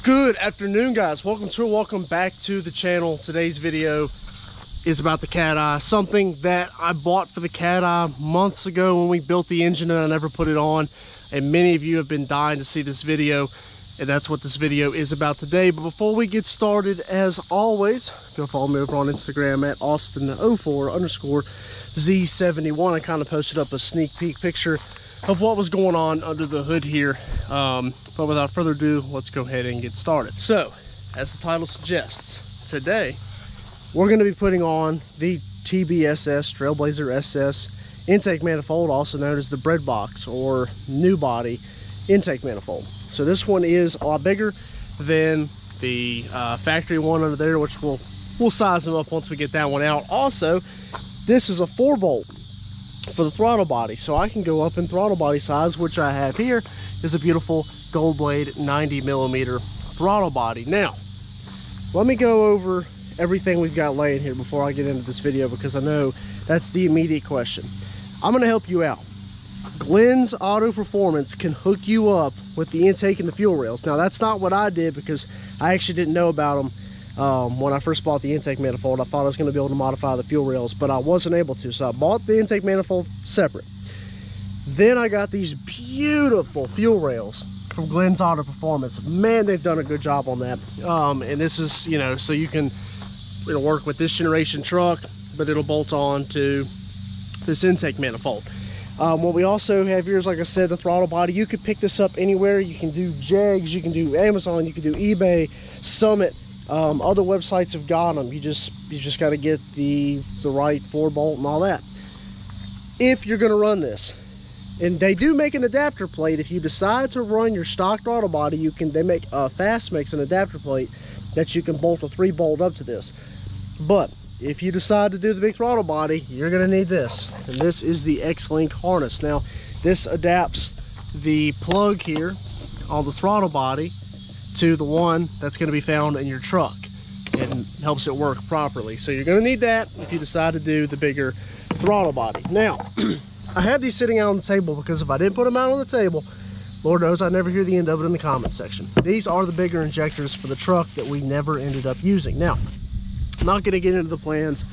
Good afternoon, guys. Welcome back to the channel. Today's video is about the Cateye, something that I bought for the Cateye months ago when we built the engine and I never put it on, and many of you have been dying to see this video, and that's what this video is about today. But before we get started, as always, go follow me over on Instagram at Austin04_Z71. I kind of posted up a sneak peek picture of what was going on under the hood here. But without further ado, let's go ahead and get started. So, as the title suggests, today we're going to be putting on the TBSS Trailblazer SS intake manifold, also known as the bread box or new body intake manifold. So this one is a lot bigger than the factory one under there, which we'll size them up once we get that one out. Also, this is a 4-bolt for the throttle body, so I can go up in throttle body size, which I have here is a beautiful gold blade 90mm throttle body. Now, let me go over everything we've got laying here before I get into this video, because I know that's the immediate question. I'm going to help you out. Glenn's Auto Performance can hook you up with the intake and the fuel rails. Now, that's not what I did, because I actually didn't know about them when I first bought the intake manifold. I thought I was going to be able to modify the fuel rails, but I wasn't able to, so I bought the intake manifold separate. Then I got these beautiful fuel rails from Glenn's Auto Performance. Man, they've done a good job on that. And this is, you know, so you can, it'll work with this generation truck, but it'll bolt on to this intake manifold. What we also have here is, like I said, the throttle body. You could pick this up anywhere. You can do Jegs, you can do Amazon, you can do eBay, Summit. Other websites have got them. You just got to get the right 4-bolt and all that. If you're going to run this, and they do make an adapter plate. If you decide to run your stock throttle body, you can. They make FASS makes an adapter plate that you can bolt a 3-bolt up to this. But if you decide to do the big throttle body, you're going to need this, and this is the Xlink Harness. Now, this adapts the plug here on the throttle body to the one that's going to be found in your truck and helps it work properly. So you're going to need that if you decide to do the bigger throttle body. Now, I have these sitting out on the table because if I didn't put them out on the table, Lord knows I'd never hear the end of it in the comments section. These are the bigger injectors for the truck that we never ended up using. Now, I'm not going to get into the plans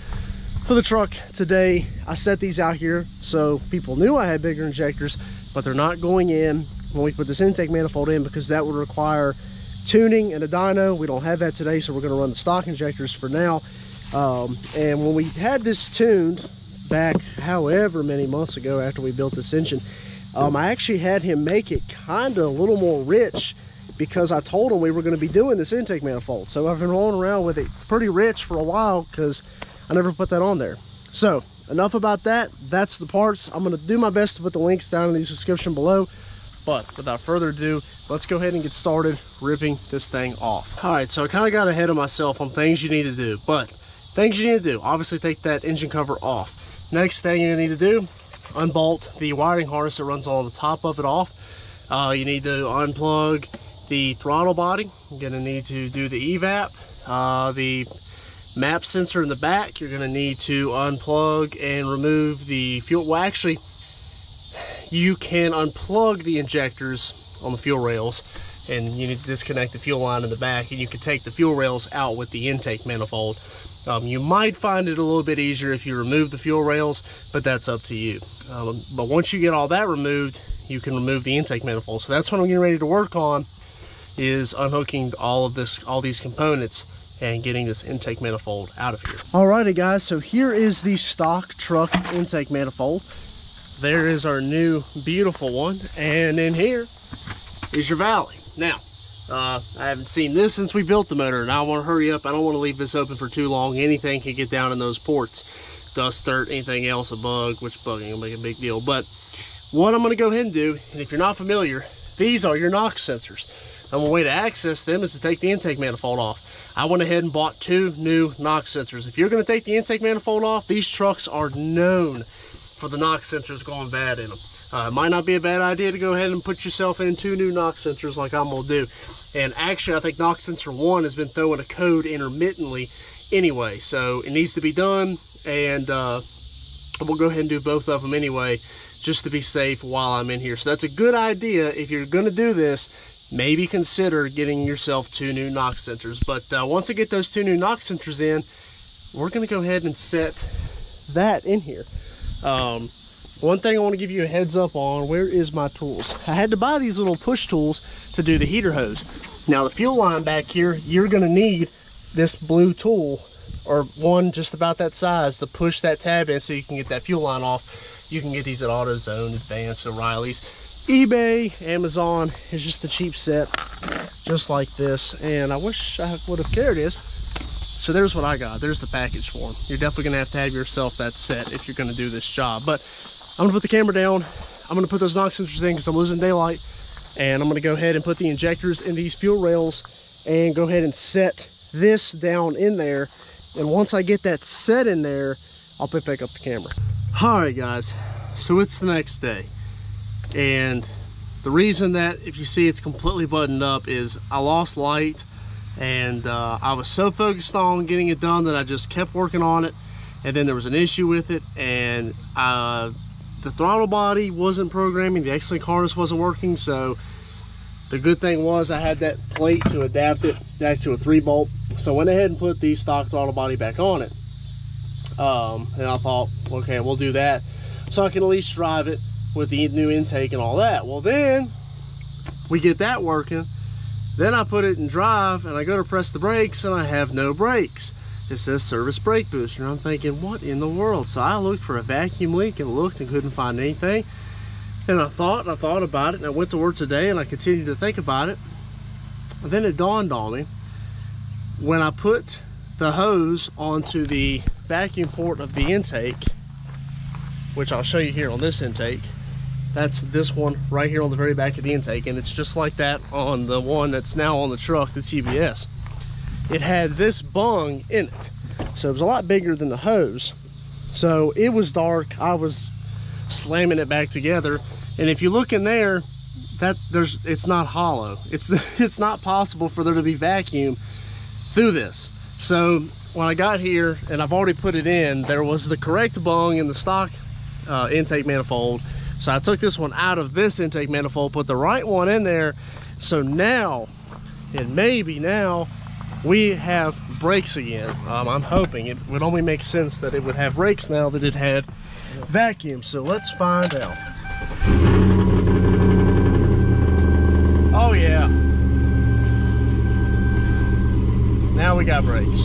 for the truck today. I set these out here so people knew I had bigger injectors, but they're not going in when we put this intake manifold in, because that would require tuning and a dyno. We don't have that today, so we're going to run the stock injectors for now. And when we had this tuned back however many months ago after we built this engine, I actually had him make it kind of a little more rich, because I told him we were going to be doing this intake manifold. So I've been rolling around with it pretty rich for a while because I never put that on there. So enough about that. That's the parts. I'm going to do my best to put the links down in the description below, but without further ado, let's go ahead and get started ripping this thing off. All right, so I kind of got ahead of myself on things you need to do, but things you need to do: obviously take that engine cover off. Next thing you need to do, unbolt the wiring harness that runs on the top of it off. You need to unplug the throttle body. You're going to need to do the evap, the map sensor in the back. You're going to need to unplug and remove the fuel. Well, actually, you can unplug the injectors on the fuel rails, and you need to disconnect the fuel line in the back, and you can take the fuel rails out with the intake manifold. You might find it a little bit easier if you remove the fuel rails, but that's up to you. But once you get all that removed, you can remove the intake manifold. So that's what I'm getting ready to work on, is unhooking all these components and getting this intake manifold out of here. Alrighty guys, so here is the stock truck intake manifold. There is our new beautiful one, and in here is your valley. Now, I haven't seen this since we built the motor, and I want to hurry up. I don't want to leave this open for too long. Anything can get down in those ports. Dust, dirt, anything else, a bug, which bug ain't gonna make a big deal. But what I'm going to go ahead and do, and if you're not familiar, these are your NOx sensors. And one way to access them is to take the intake manifold off. I went ahead and bought 2 new NOx sensors. If you're going to take the intake manifold off, these trucks are known for the NOx sensors going bad in them. It might not be a bad idea to go ahead and put yourself in 2 new NOx sensors like I'm going to do. And actually, I think NOx sensor 1 has been throwing a code intermittently anyway, so it needs to be done, and we'll go ahead and do both of them anyway, just to be safe while I'm in here. So that's a good idea. If you're going to do this, maybe consider getting yourself 2 new NOx sensors. But once I get those 2 new NOx sensors in, we're going to go ahead and set that in here. One thing I want to give you a heads up on, where is my tools? I had to buy these little push tools to do the heater hose. Now the fuel line back here, you're going to need this blue tool, or one just about that size, to push that tab in so you can get that fuel line off. You can get these at AutoZone, Advanced, O'Reilly's. eBay, Amazon is just a cheap set, just like this. And I wish I would have carried this. So there's what I got. There's the package for them. You're definitely going to have yourself that set if you're going to do this job. But I'm going to put the camera down. I'm going to put those NOx sensors in because I'm losing daylight. And I'm going to go ahead and put the injectors in these fuel rails and go ahead and set this down in there. And once I get that set in there, I'll pick back up the camera. All right, guys. So it's the next day. And the reason that, if you see it's completely buttoned up, is I lost light. And I was so focused on getting it done that I just kept working on it. And then there was an issue with it. And the throttle body wasn't programming, the Xlink harness wasn't working, so the good thing was I had that plate to adapt it back to a 3-bolt. So I went ahead and put the stock throttle body back on it. And I thought, okay, we'll do that so I can at least drive it with the new intake and all that. Well, then we get that working. Then I put it in drive and I go to press the brakes and I have no brakes. It says service brake booster, and I'm thinking, what in the world? So I looked for a vacuum leak and looked and couldn't find anything. And I thought about it, and I went to work today and I continued to think about it. And then it dawned on me, when I put the hose onto the vacuum port of the intake, which I'll show you here on this intake, that's this one right here on the very back of the intake, and it's just like that on the one that's now on the truck, the TBS. It had this bung in it, so it was a lot bigger than the hose. So it was dark. I was slamming it back together, and if you look in there, it's not hollow. It's not possible for there to be vacuum through this. So when I got here and I've already put it in, there was the correct bung in the stock intake manifold. So I took this one out of this intake manifold, put the right one in there. So now, and maybe now, we have brakes again. I'm hoping it would only make sense that it would have brakes now that it had vacuum. So let's find out. Oh yeah. Now we got brakes.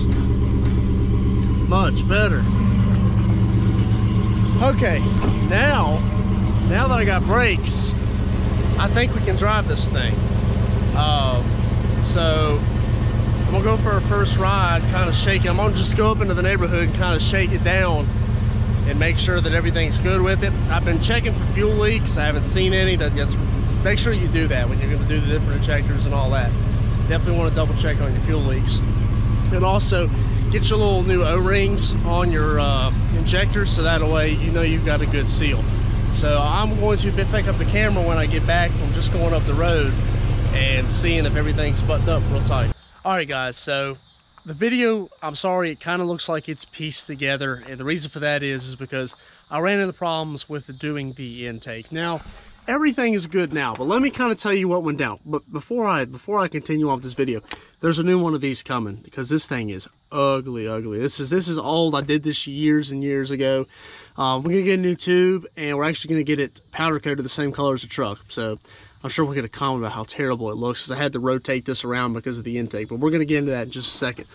Much better. Okay, now that I got brakes, I think we can drive this thing. So I'm gonna go for our first ride, kind of shake it. I'm gonna just go up into the neighborhood and kind of shake it down and make sure that everything's good with it. I've been checking for fuel leaks. I haven't seen any. Make sure you do that when you're gonna do the different injectors and all that. Definitely wanna double check on your fuel leaks. And also, get your little new O-rings on your injectors, so that way you know you've got a good seal. So I'm going to pick up the camera when I get back from just going up the road and seeing if everything's buttoned up real tight. All right, guys, so the video, I'm sorry, it kind of looks like it's pieced together, and the reason for that is because I ran into problems with doing the intake. Now, everything is good now, but let me kind of tell you what went down. But before I continue on with this video, there's a new one of these coming, because this thing is ugly. This is old. I did this years and years ago. We're gonna get a new tube, and we're actually gonna get it powder coated the same color as the truck. So I'm sure we'll get a comment about how terrible it looks, because I had to rotate this around because of the intake, but we're gonna get into that in just a second.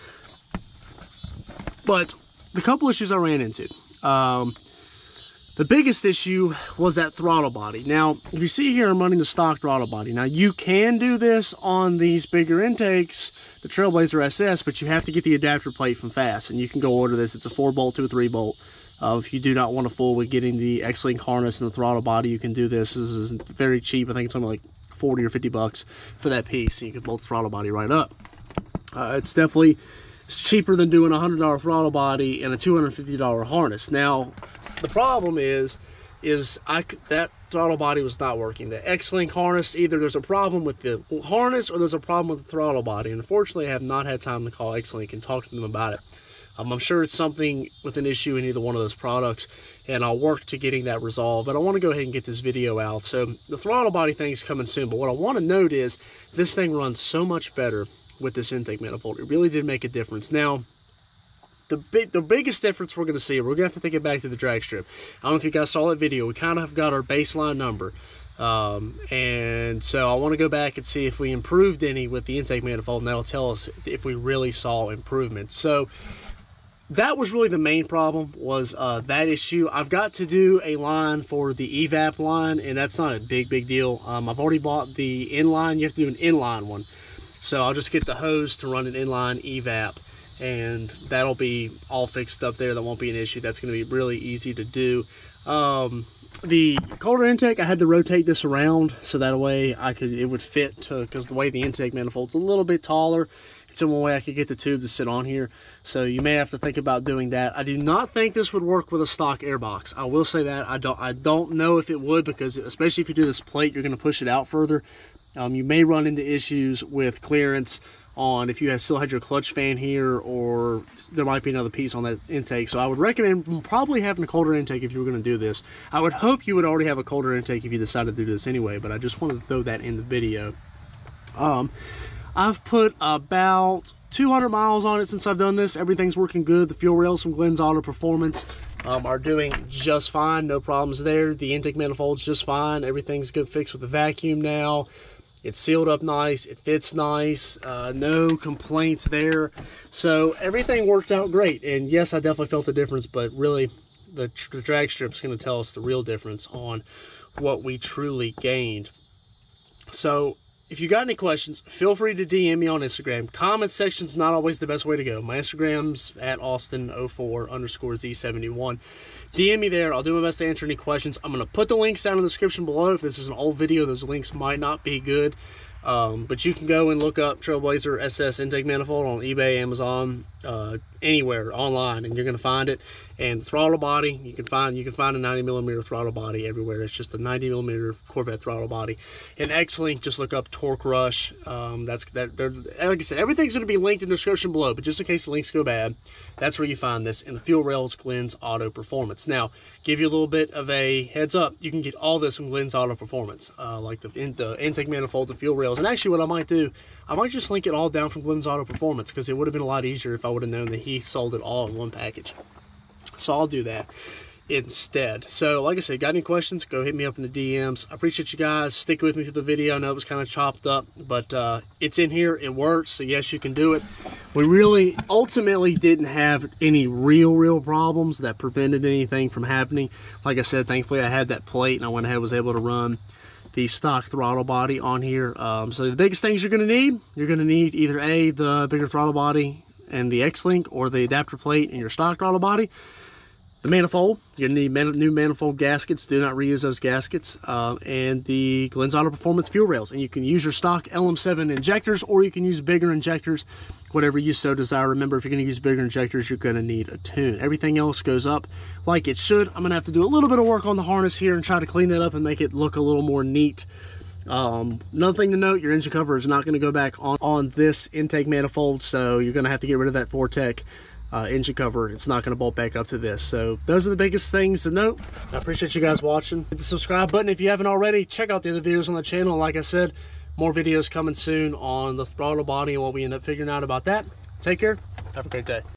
But the couple issues I ran into. The biggest issue was that throttle body. Now, if you see here, I'm running the stock throttle body. Now, you can do this on these bigger intakes, the Trailblazer SS, but you have to get the adapter plate from FASS, and you can go order this. It's a 4-bolt to a 3-bolt. If you do not want to fool with getting the Xlink harness and the throttle body, you can do this. This is very cheap. I think it's only like 40 or 50 bucks for that piece, and you can bolt the throttle body right up. It's cheaper than doing a $100 throttle body and a $250 harness. Now, the problem is that throttle body was not working. The Xlink harness, either there's a problem with the harness or there's a problem with the throttle body. And unfortunately, I have not had time to call Xlink and talk to them about it. I'm sure it's something with an issue in either one of those products. and I'll work to getting that resolved. But I want to go ahead and get this video out. So the throttle body thing is coming soon, but what I want to note is this thing runs so much better with this intake manifold. It really did make a difference. Now, the biggest difference we're going to see, we're going to have to take it back to the drag strip. I don't know if you guys saw that video. We kind of have got our baseline number. And so I want to go back and see if we improved any with the intake manifold, and that'll tell us if we really saw improvement. So that was really the main problem, was that issue. I've got to do a line for the evap line, and that's not a big deal. I've already bought the inline. You have to do an inline one. So I'll just get the hose to run an inline evap, and that'll be all fixed up there. That won't be an issue. That's going to be really easy to do. The cold air intake, I had to rotate this around so that way it would fit to, because the way the intake manifold's a little bit taller, it's the one way I could get the tube to sit on here. So you may have to think about doing that. I do not think this would work with a stock airbox. I will say that. I don't know if it would, because especially if you do this plate, you're going to push it out further. You may run into issues with clearance on if you still had your clutch fan here, or there might be another piece on that intake. So I would recommend probably having a cold air intake if you were going to do this. I would hope you would already have a cold air intake if you decided to do this anyway, but I just wanted to throw that in the video. I've put about 200 miles on it since I've done this. Everything's working good. The fuel rails from Glenn's Auto Performance are doing just fine. No problems there. The intake manifold's just fine. Everything's good fixed with the vacuum now. It's sealed up nice. It fits nice. No complaints there. So everything worked out great. And yes, I definitely felt a difference, but really the drag strip is going to tell us the real difference on what we truly gained. So if you got any questions, feel free to DM me on Instagram. Comment section's not always the best way to go. My Instagram's at Austin04_Z71. DM me there. I'll do my best to answer any questions. I'm going to put the links down in the description below. If this is an old video, those links might not be good. But you can go and look up Trailblazer SS intake manifold on eBay, Amazon, anywhere online, and you're going to find it. And the throttle body, you can find a 90mm throttle body everywhere. It's just a 90mm Corvette throttle body. And Xlink, just look up Torque Rush. Like I said, everything's going to be linked in the description below, but just in case the links go bad, that's where you find this. And the fuel rails, Glenn's Auto Performance. Now, give you a little bit of a heads up, you can get all this from Glenn's Auto Performance, like the intake manifold, the fuel rails. And actually what I might do, I might just link it all down from Glenn's Auto Performance, because it would have been a lot easier if I would have known that he sold it all in one package. So I'll do that instead. So like I said, got any questions, go hit me up in the DMs. I appreciate you guys sticking with me through the video. I know it was kind of chopped up, but it's in here, it works, so yes, you can do it. We really ultimately didn't have any real problems that prevented anything from happening. Like I said, thankfully I had that plate and I went ahead and was able to run the stock throttle body on here. So the biggest things you're going to need either the bigger throttle body and the Xlink, or the adapter plate and your stock throttle body. The manifold, you're going to need new manifold gaskets. Do not reuse those gaskets. And the Glenn's Auto Performance fuel rails. And you can use your stock LM7 injectors, or you can use bigger injectors, whatever you so desire. Remember, if you're going to use bigger injectors, you're going to need a tune. Everything else goes up like it should. I'm going to have to do a little bit of work on the harness here and try to clean that up and make it look a little more neat. Another thing to note, your engine cover is not going to go back on this intake manifold, so you're going to have to get rid of that Vortec engine cover. It's not going to bolt back up to this. So those are the biggest things to note. I appreciate you guys watching. Hit the subscribe button if you haven't already. Check out the other videos on the channel. Like I said, more videos coming soon on the throttle body and what we end up figuring out about that. Take care. Have a great day.